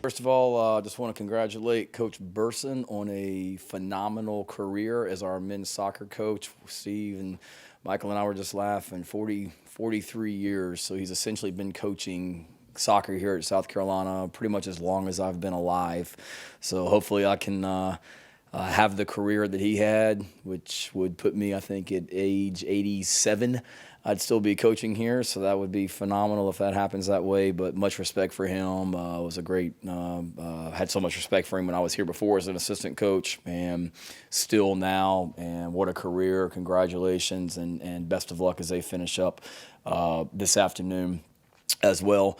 First of all, I just want to congratulate Coach Burson on a phenomenal career as our men's soccer coach. Steve and Michael and I were just laughing, 43 years. So he's essentially been coaching soccer here at South Carolina pretty much as long as I've been alive. So hopefully I can have the career that he had, which would put me, I think, at age 87. I'd still be coaching here, so that would be phenomenal if that happens that way. But much respect for him. Was a great. Had so much respect for him when I was here before as an assistant coach, and still now. And what a career! Congratulations, and best of luck as they finish up this afternoon as well.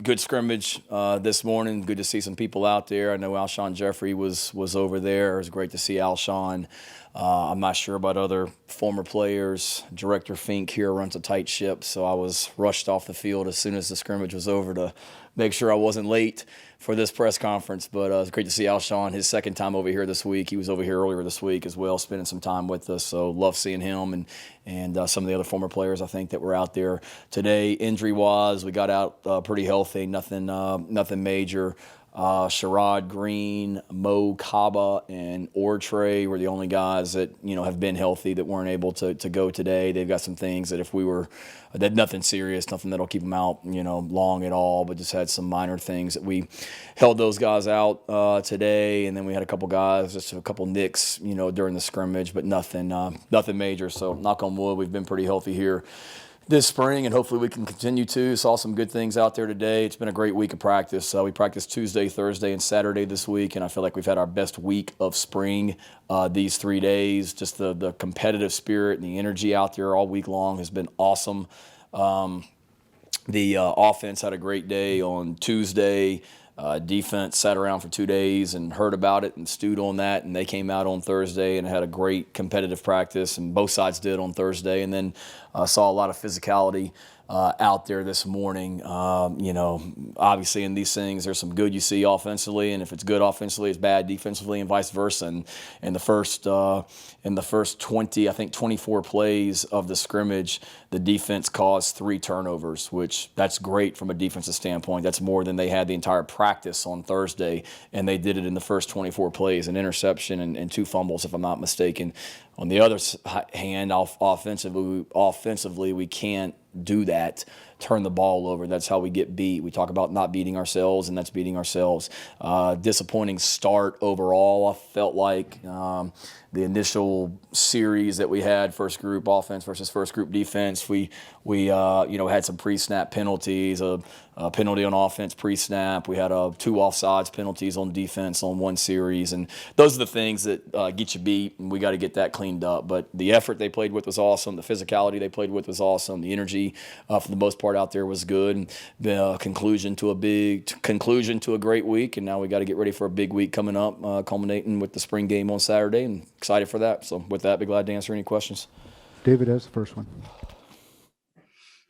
Good scrimmage this morning. Good to see some people out there. I know Alshon Jeffrey was over there. It was great to see Alshon. I'm not sure about other former players. Director Fink here runs a tight ship, so I was rushed off the field as soon as the scrimmage was over to make sure I wasn't late for this press conference. But it was great to see Alshon, his second time over here this week. He was over here earlier this week as well, spending some time with us. So love seeing him and some of the other former players, I think, that were out there today. Injury-wise, we got out pretty healthy, nothing major. Sherrod Green, Mo Kaba, and Ortrey were the only guys that have been healthy that weren't able to go today. They've got some things that that nothing serious, nothing that'll keep them out long at all, but just had some minor things that we held those guys out today, and then we had a couple guys, just a couple nicks during the scrimmage, but nothing major. So knock on wood, we've been pretty healthy here this spring, and hopefully we can continue to. Saw some good things out there today. It's been a great week of practice. We practiced Tuesday, Thursday, and Saturday this week, and I feel like we've had our best week of spring these 3 days. Just the competitive spirit and the energy out there all week long has been awesome. The offense had a great day on Tuesday. Defense sat around for 2 days and heard about it and stewed on that, and they came out on Thursday and had a great competitive practice, and both sides did on Thursday, and then saw a lot of physicality out there this morning. Obviously in these things, there's some good you see offensively, and if it's good offensively, it's bad defensively, and vice versa. And in the first 24 plays of the scrimmage, the defense caused 3 turnovers, which that's great from a defensive standpoint. That's more than they had the entire practice on Thursday, and they did it in the first 24 plays, an interception and 2 fumbles, if I'm not mistaken. On the other hand, offensively, we can't do that, turn the ball over. That's how we get beat. We talk about not beating ourselves, and that's beating ourselves. Disappointing start overall, I felt like. The initial series that we had, first group offense versus first group defense, we had some pre-snap penalties, a penalty on offense pre-snap. We had 2 offsides penalties on defense on one series, and those are the things that get you beat, and we got to get that cleaned up. But the effort they played with was awesome. The physicality they played with was awesome. The energy, for the most part, out there was good. And the conclusion to a great week, and now we got to get ready for a big week coming up, culminating with the spring game on Saturday, and excited for that. So with that, be glad to answer any questions. David has the first one.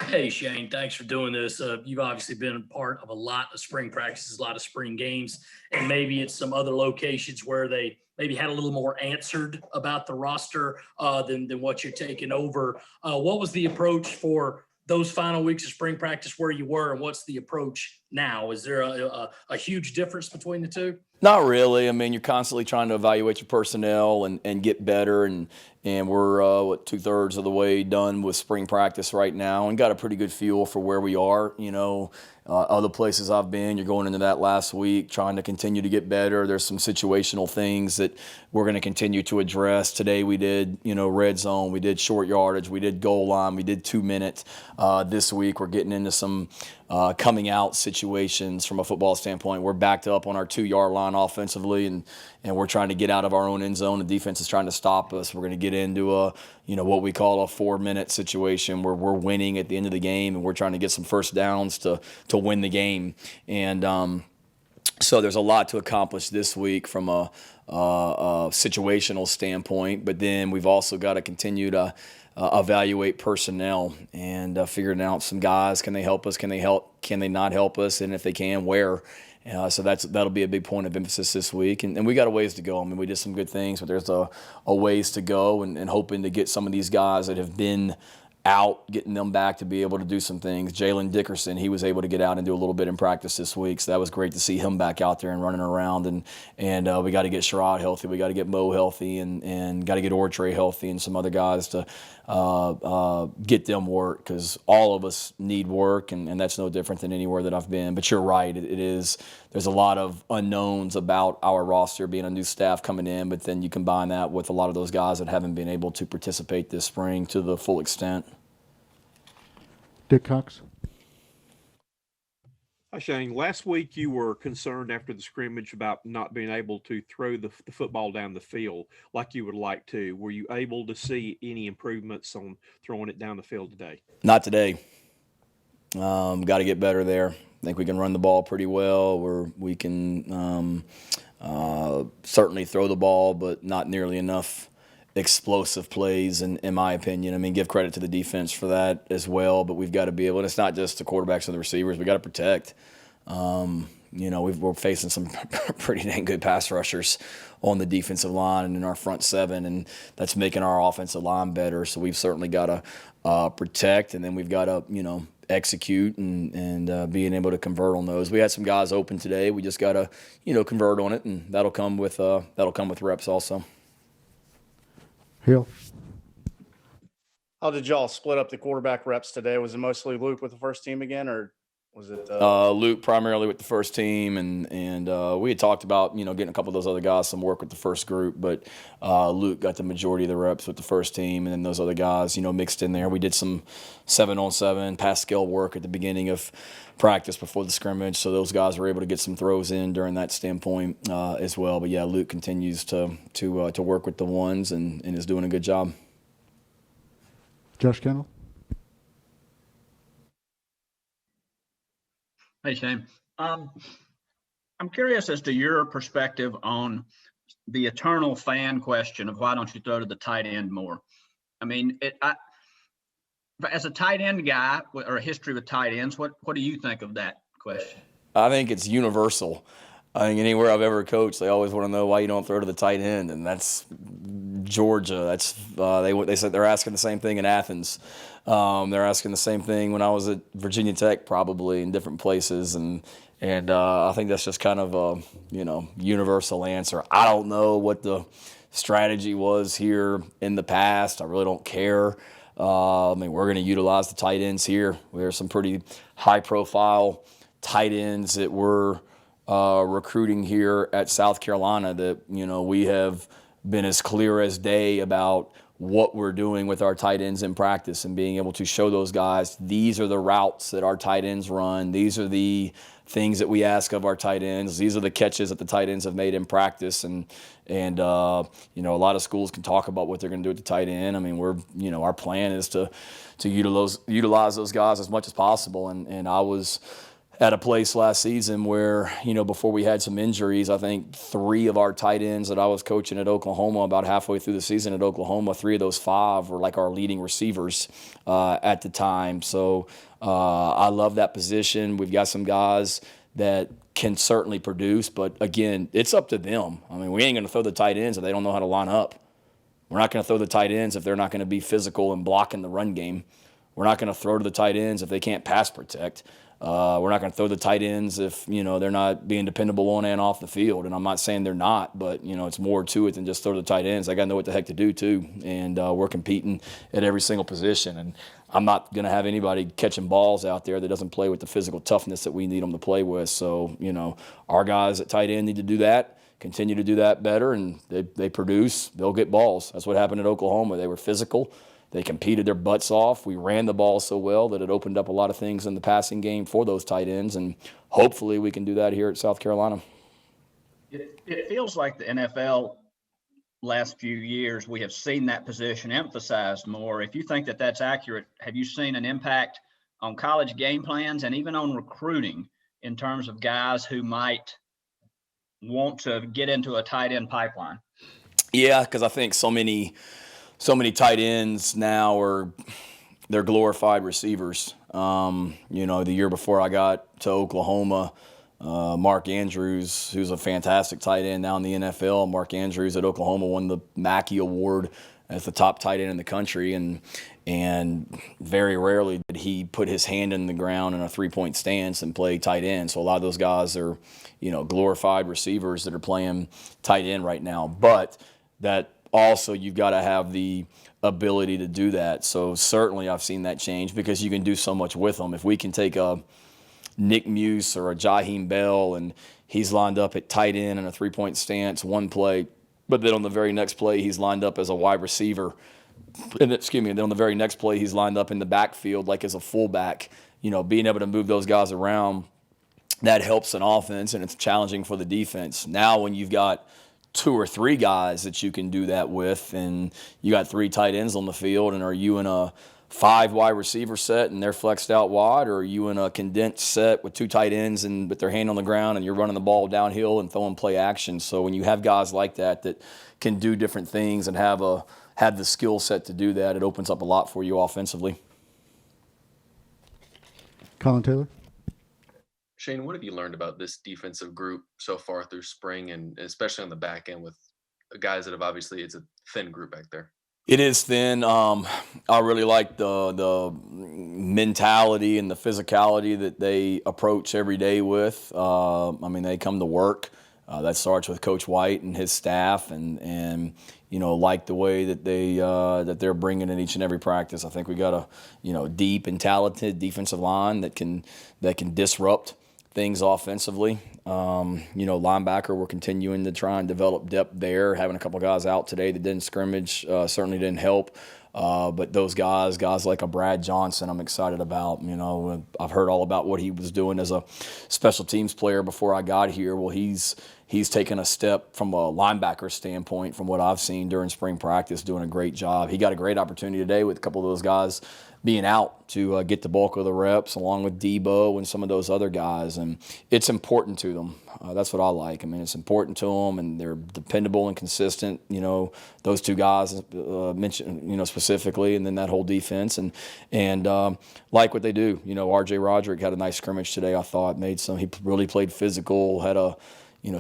Hey, Shane, thanks for doing this. You've obviously been a part of a lot of spring practices, a lot of spring games, and maybe it's some other locations where they maybe had a little more answered about the roster than what you're taking over. What was the approach for those final weeks of spring practice where you were, and what's the approach now? Is there a huge difference between the two? Not really. I mean, you're constantly trying to evaluate your personnel and get better, and we're 2/3 of the way done with spring practice right now, and got a pretty good feel for where we are. Other places I've been, you're going into that last week, trying to continue to get better. There's some situational things that we're going to continue to address. Today we did, red zone, we did short yardage, we did goal line, we did 2 minutes. This week we're getting into some coming out situations from a football standpoint. We're backed up on our 2-yard line offensively, and we're trying to get out of our own end zone. The defense is trying to stop us. We're going to get into what we call a 4-minute situation where we're winning at the end of the game, and we're trying to get some first downs to win the game. And so there's a lot to accomplish this week from a situational standpoint, but then we've also got to continue to evaluate personnel and figuring out some guys. Can they help us? Can they not help us? And if they can, where? So that'll be a big point of emphasis this week. And we got a ways to go. I mean, we did some good things, but there's a ways to go, and hoping to get some of these guys that have been out, getting them back to be able to do some things. Jalen Dickerson, he was able to get out and do a little bit in practice this week, so that was great to see him back out there and running around. And we got to get Sherrod healthy, we got to get Mo healthy, and got to get Ortre healthy, and some other guys to get them work, because all of us need work, and that's no different than anywhere that I've been. But you're right, it is. There's a lot of unknowns about our roster, being a new staff coming in, but then you combine that with a lot of those guys that haven't been able to participate this spring to the full extent. Dick Cox. Hi, Shane. Last week you were concerned after the scrimmage about not being able to throw the football down the field like you would like to. Were you able to see any improvements on throwing it down the field today? Not today. Got to get better there. I think we can run the ball pretty well. We can certainly throw the ball, but not nearly enough explosive plays, in my opinion. I mean, give credit to the defense for that as well, but we've got to be able, and it's not just the quarterbacks and the receivers, we got to protect. We're facing some pretty dang good pass rushers on the defensive line and in our front seven, and that's making our offensive line better. So we've certainly got to protect, and then we've got to, execute and being able to convert on those. We had some guys open today. We just got to, convert on it, and that'll come with reps also. Hill. How did y'all split up the quarterback reps today? Was it mostly Luke with the first team again, or was it Luke primarily with the first team, and we had talked about getting a couple of those other guys some work with the first group, but Luke got the majority of the reps with the first team, and then those other guys mixed in there. We did some 7-on-7 pass skill work at the beginning of practice before the scrimmage, so those guys were able to get some throws in during that standpoint as well. But yeah, Luke continues to work with the ones and is doing a good job. Josh Kendall. Hey, Shane. I'm curious as to your perspective on the eternal fan question of why don't you throw to the tight end more? I mean, as a tight end guy or a history with tight ends, what do you think of that question? I think it's universal. I think anywhere I've ever coached, they always want to know why you don't throw to the tight end, and that's Georgia. That's they said they're asking the same thing in Athens. They're asking the same thing when I was at Virginia Tech, probably in different places, and I think that's just kind of a universal answer. I don't know what the strategy was here in the past. I really don't care. We're going to utilize the tight ends here. We have some pretty high-profile tight ends that we're recruiting here at South Carolina that we have been as clear as day about what we're doing with our tight ends in practice and being able to show those guys these are the routes that our tight ends run, these are the things that we ask of our tight ends, these are the catches that the tight ends have made in practice, and a lot of schools can talk about what they're going to do at the tight end. I mean, our plan is to utilize those guys as much as possible, and I was at a place last season where, before we had some injuries, I think 3 of our tight ends that I was coaching at Oklahoma, about halfway through the season at Oklahoma, 3 of those 5 were like our leading receivers at the time. So I love that position. We've got some guys that can certainly produce, but again, it's up to them. I mean, we ain't going to throw the tight ends if they don't know how to line up. We're not going to throw the tight ends if they're not going to be physical and blocking the run game. We're not going to throw to the tight ends if they can't pass protect. We're not going to throw the tight ends if, they're not being dependable on and off the field. And I'm not saying they're not, but, it's more to it than just throw the tight ends. I got to know what the heck to do, too. And we're competing at every single position. And I'm not going to have anybody catching balls out there that doesn't play with the physical toughness that we need them to play with. So, our guys at tight end need to do that, continue to do that better, and they produce, they'll get balls. That's what happened at Oklahoma. They were physical. They competed their butts off. We ran the ball so well that it opened up a lot of things in the passing game for those tight ends, and hopefully we can do that here at South Carolina. It feels like the NFL last few years, we have seen that position emphasized more. If you think that that's accurate, have you seen an impact on college game plans and even on recruiting in terms of guys who might want to get into a tight end pipeline? Yeah, because I think so many tight ends now they're glorified receivers. The year before I got to Oklahoma, Mark Andrews, who's a fantastic tight end now in the NFL. Mark Andrews at Oklahoma won the Mackey Award as the top tight end in the country, and very rarely did he put his hand in the ground in a 3-point stance and play tight end. So a lot of those guys are, glorified receivers that are playing tight end right now. But that also, you've got to have the ability to do that. So certainly I've seen that change because you can do so much with them. If we can take a Nick Muse or a Jaheim Bell and he's lined up at tight end in a 3-point stance one play, but then on the very next play he's lined up as a wide receiver, and then on the very next play he's lined up in the backfield like as a fullback, being able to move those guys around, that helps an offense, and it's challenging for the defense. Now when you've got 2 or 3 guys that you can do that with, and you got 3 tight ends on the field, and are you in a 5 wide receiver set and they're flexed out wide, or are you in a condensed set with 2 tight ends and with their hand on the ground and you're running the ball downhill and throwing play action? So when you have guys like that can do different things and have the skill set to do that, it opens up a lot for you offensively. Colin Taylor. Shane, what have you learned about this defensive group so far through spring, and especially on the back end with guys that have obviously, it's a thin group back there? It is thin. I really like the mentality and the physicality that they approach every day with. They come to work. That starts with Coach White and his staff, and like the way that they're bringing in each and every practice. I think we got a deep and talented defensive line that can disrupt things offensively. Linebacker, we're continuing to try and develop depth there. Having a couple guys out today that didn't scrimmage certainly didn't help. But those guys like a Brad Johnson, I'm excited about. I've heard all about what he was doing as a special teams player before I got here. Well, he's taken a step from a linebacker standpoint from what I've seen during spring practice, doing a great job. He got a great opportunity today with a couple of those guys being out to get the bulk of the reps, along with Debo and some of those other guys. And it's important to them. That's what I like. It's important to them, and they're dependable and consistent. Those 2 guys mentioned, specifically, and then that whole defense. And like what they do. R.J. Roderick had a nice scrimmage today, I thought. He really played physical, had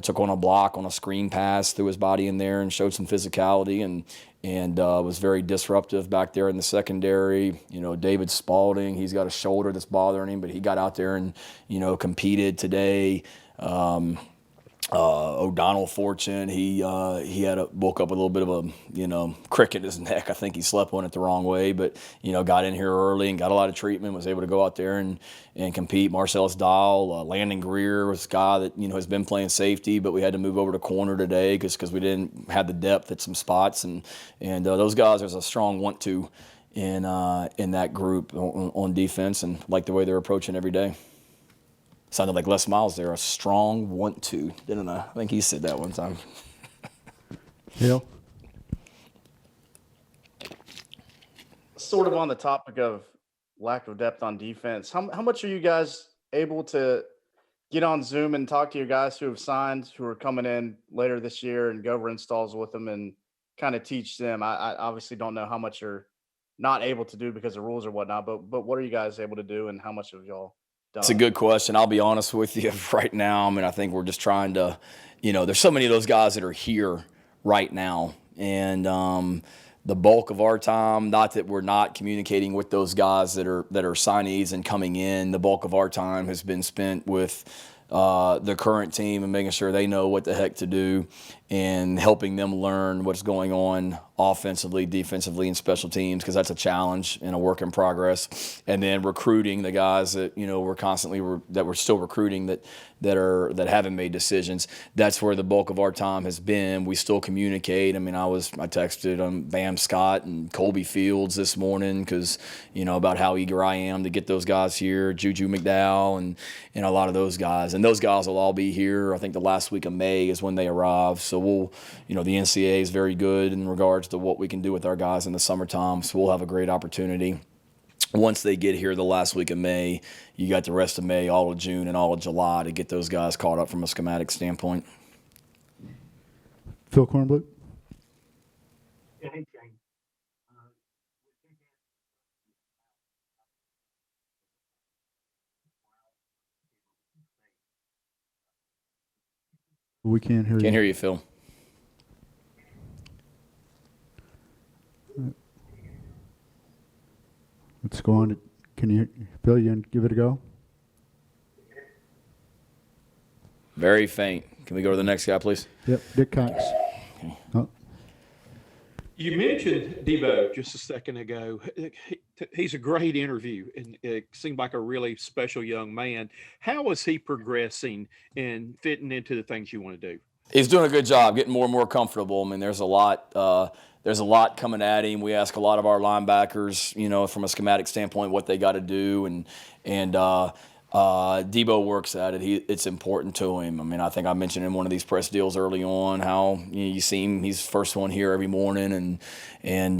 took on a block on a screen pass, threw his body in there and showed some physicality, and was very disruptive back there in the secondary. David Spalding, he's got a shoulder that's bothering him, but he got out there and, competed today. O'Donnell Fortune, he woke up with a little bit of a crick in his neck. I think he slept on it the wrong way, but got in here early and got a lot of treatment. Was able to go out there and compete. Marcellus Dahl, Landon Greer was a guy that has been playing safety, but we had to move over to corner today because we didn't have the depth at some spots, and those guys, there's a strong want to in that group on defense, and like the way they're approaching every day. Sounded like Les Miles there, a strong want to, didn't I? I think he said that one time. Hill. Sort of on the topic of lack of depth on defense, how much are you guys able to get on Zoom and talk to your guys who have signed, who are coming in later this year, and go over installs with them and kind of teach them? I obviously don't know how much you're not able to do because of rules or whatnot, but what are you guys able to do, and how much of y'all done? It's a good question. I'll be honest with you right now. I think we're just trying to, there's so many of those guys that are here right now. And the bulk of our time, not that we're not communicating with those guys that are signees and coming in, the bulk of our time has been spent with the current team and making sure they know what the heck to do and helping them learn what's going on offensively, defensively, and special teams, because that's a challenge and a work in progress. And then recruiting the guys that we're still recruiting that haven't made decisions. That's where the bulk of our time has been. We still communicate. I texted Bam Scott and Colby Fields this morning because about how eager I am to get those guys here, Juju McDowell and a lot of those guys. And those guys will all be here. I think the last week of May is when they arrive. So we'll, the NCAA is very good in regards to what we can do with our guys in the summertime. So we'll have a great opportunity. Once they get here the last week of May, you got the rest of May, all of June, and all of July to get those guys caught up from a schematic standpoint. Phil Kornbluth. Yeah, hey, Shane. We can't hear you. Can't hear you, Phil. go on to, can you, Bill, you give it a go? Very faint. Can we go to the next guy, please? Yep, Dick Cox. Oh, You mentioned Debo just a second ago. He's a great interview, and it seemed like a really special young man. How is he progressing and fitting into the things you want to do? He's doing a good job, getting more and more comfortable. I mean, there's a lot coming at him. We ask a lot of our linebackers, you know, from a schematic standpoint, what they got to do, and Debo works at it. It's important to him. I mean, I think I mentioned in one of these press deals early on how you see him. He's first one here every morning, and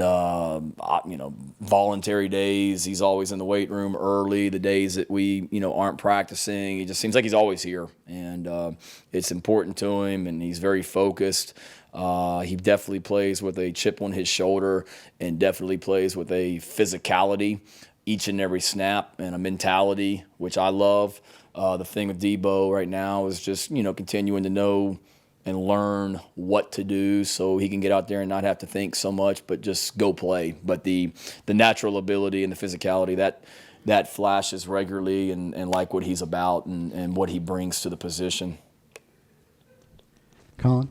you know, voluntary days. He's always in the weight room early. The days that we aren't practicing, he just seems like he's always here, and it's important to him. And he's very focused. He definitely plays with a chip on his shoulder, and definitely plays with a physicality each and every snap and a mentality, which I love. The thing with Debo right now is just, continuing to know and learn what to do so he can get out there and not have to think so much, but just go play. But the natural ability and the physicality, that flashes regularly, and like what he's about and what he brings to the position. Colin?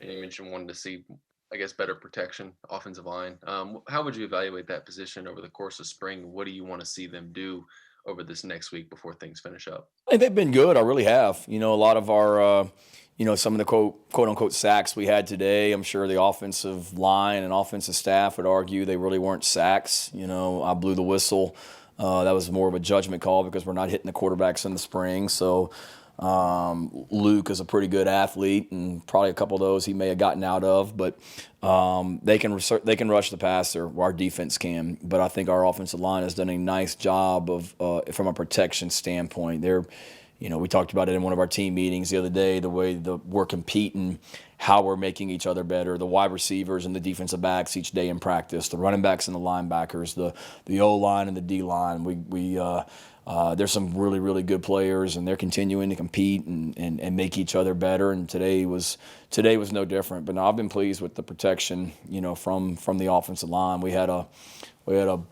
And you mentioned wanting to see, I guess, better protection, offensive line. How would you evaluate that position over the course of spring? What do you want to see them do over this next week before things finish up? I think they've been good. I really have. A lot of our, some of the quote unquote sacks we had today, I'm sure the offensive line and offensive staff would argue they really weren't sacks. I blew the whistle. That was more of a judgment call because we're not hitting the quarterbacks in the spring. So Luke is a pretty good athlete, and probably a couple of those he may have gotten out of, but they can rush the passer. Our defense can, but I think our offensive line has done a nice job of from a protection standpoint. We talked about it in one of our team meetings the other day, the way we're competing, how we're making each other better, the wide receivers and the defensive backs each day in practice, the running backs and the linebackers, the O-line and the D-line. There's some really, really good players, and they're continuing to compete and make each other better. And today was no different. But no, I've been pleased with the protection, from the offensive line. We had a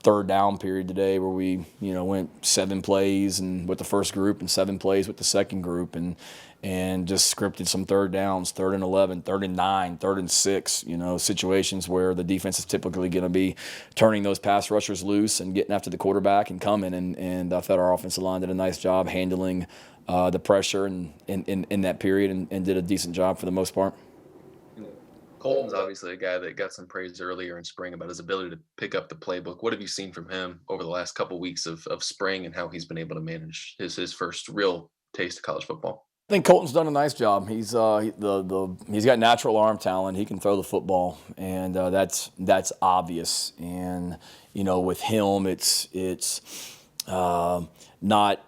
third down period today where we, went 7 plays and with the first group and 7 plays with the second group, and just scripted some third downs, 3rd and 11, 3rd and 9, 3rd and 6, situations where the defense is typically going to be turning those pass rushers loose and getting after the quarterback and coming. And I thought our offensive line did a nice job handling the pressure in that period and did a decent job for the most part. Colton's obviously a guy that got some praise earlier in spring about his ability to pick up the playbook. What have you seen from him over the last couple weeks of spring, and how he's been able to manage his first real taste of college football? I think Colton's done a nice job. He's he's got natural arm talent. He can throw the football, and that's obvious. And with him, it's not.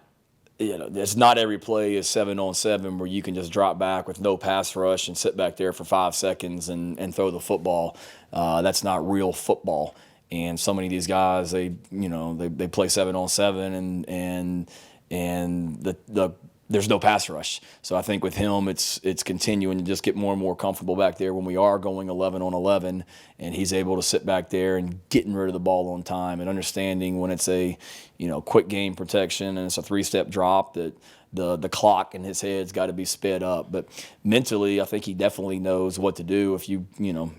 It's not every play is 7-on-7 where you can just drop back with no pass rush and sit back there for 5 seconds and throw the football. That's not real football. And so many of these guys, they play 7-on-7 and there's no pass rush. So I think with him, it's continuing to just get more and more comfortable back there when we are going 11-on-11, and he's able to sit back there and getting rid of the ball on time and understanding when it's a quick game protection and it's a 3-step drop that the clock in his head's got to be sped up. But mentally, I think he definitely knows what to do. If you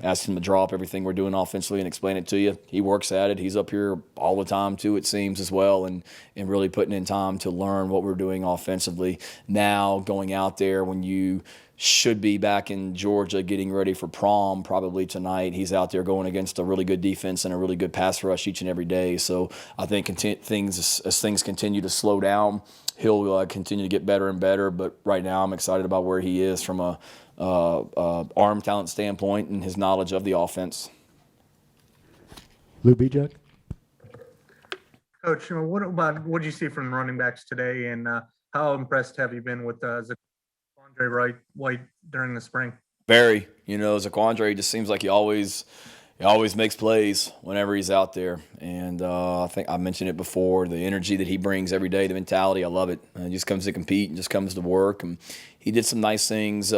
ask him to draw up everything we're doing offensively and explain it to you, he works at it. He's up here all the time too, it seems, as well, and really putting in time to learn what we're doing offensively. Now going out there when you should be back in Georgia getting ready for prom probably tonight, he's out there going against a really good defense and a really good pass rush each and every day. So I think as things continue to slow down, he'll continue to get better and better. But right now I'm excited about where he is from a arm talent standpoint and his knowledge of the offense. Lou Bijak? Coach, what did you see from running backs today, and how impressed have you been with Zaquandre White during the spring? Very. Zaquandre just seems like he always makes plays whenever he's out there. And I think I mentioned it before, the energy that he brings every day, the mentality, I love it. He just comes to compete and just comes to work. And he did some nice things.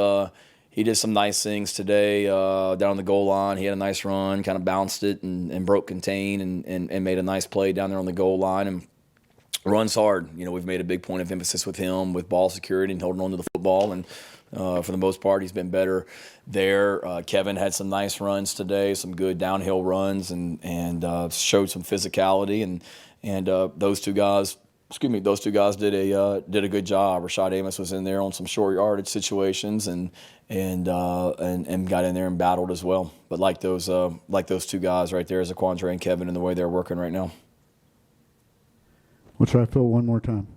He he did some nice things today down on the goal line. He had a nice run, kind of bounced it and broke contain and made a nice play down there on the goal line and runs hard. We've made a big point of emphasis with him with ball security and holding on to the football. And for the most part, he's been better there. Kevin had some nice runs today, some good downhill runs, and showed some physicality. And those two guys did a good job. Rashad Amos was in there on some short yardage situations and got in there and battled as well. But like those two guys right there, Zaquandre and Kevin, and the way they're working right now. We'll try Phil one more time.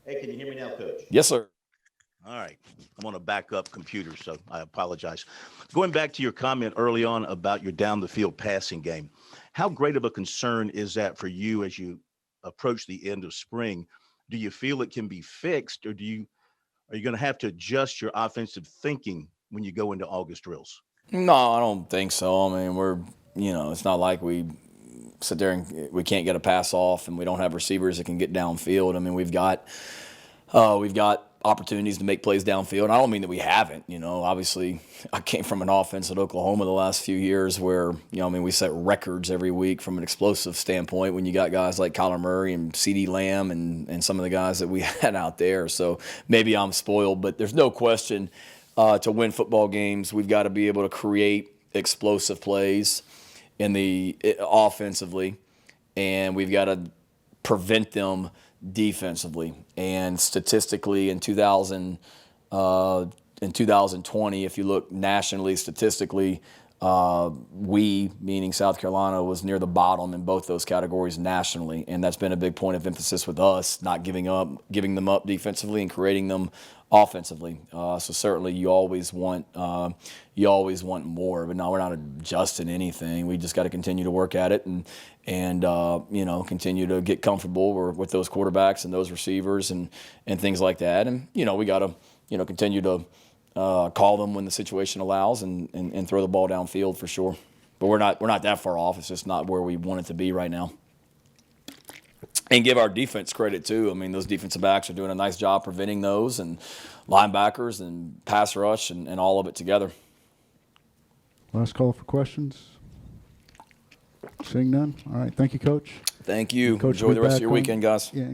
Hey, can you hear me now, Coach? Yes, sir. All right. I'm on a backup computer, so I apologize. Going back to your comment early on about your down the field passing game, how great of a concern is that for you as you approach the end of spring? Do you feel it can be fixed, or are you going to have to adjust your offensive thinking when you go into August drills? No, I don't think so. I mean, it's not like we sit there and we can't get a pass off and we don't have receivers that can get downfield. I mean, we've got opportunities to make plays downfield. And I don't mean that we haven't. Obviously, I came from an offense at Oklahoma the last few years where, we set records every week from an explosive standpoint when you got guys like Kyler Murray and CeeDee Lamb and some of the guys that we had out there. So maybe I'm spoiled, but there's no question to win football games, we've got to be able to create explosive plays offensively, and we've got to prevent them defensively. And statistically, in 2020, if you look nationally, statistically, we, meaning South Carolina, was near the bottom in both those categories nationally, and that's been a big point of emphasis with us, not giving them up defensively and creating them offensively. So certainly you always want more, but no, we're not adjusting anything. We just got to continue to work at it and continue to get comfortable with those quarterbacks and those receivers and things like that. And we got to continue to call them when the situation allows and throw the ball downfield for sure. But we're not that far off. It's just not where we want it to be right now. And give our defense credit too. I mean, those defensive backs are doing a nice job preventing those, and linebackers and pass rush and all of it together. Last call for questions. Seeing none. All right. Thank you, Coach. Thank you. Coach, Enjoy the rest of back your on- weekend, guys. Yeah.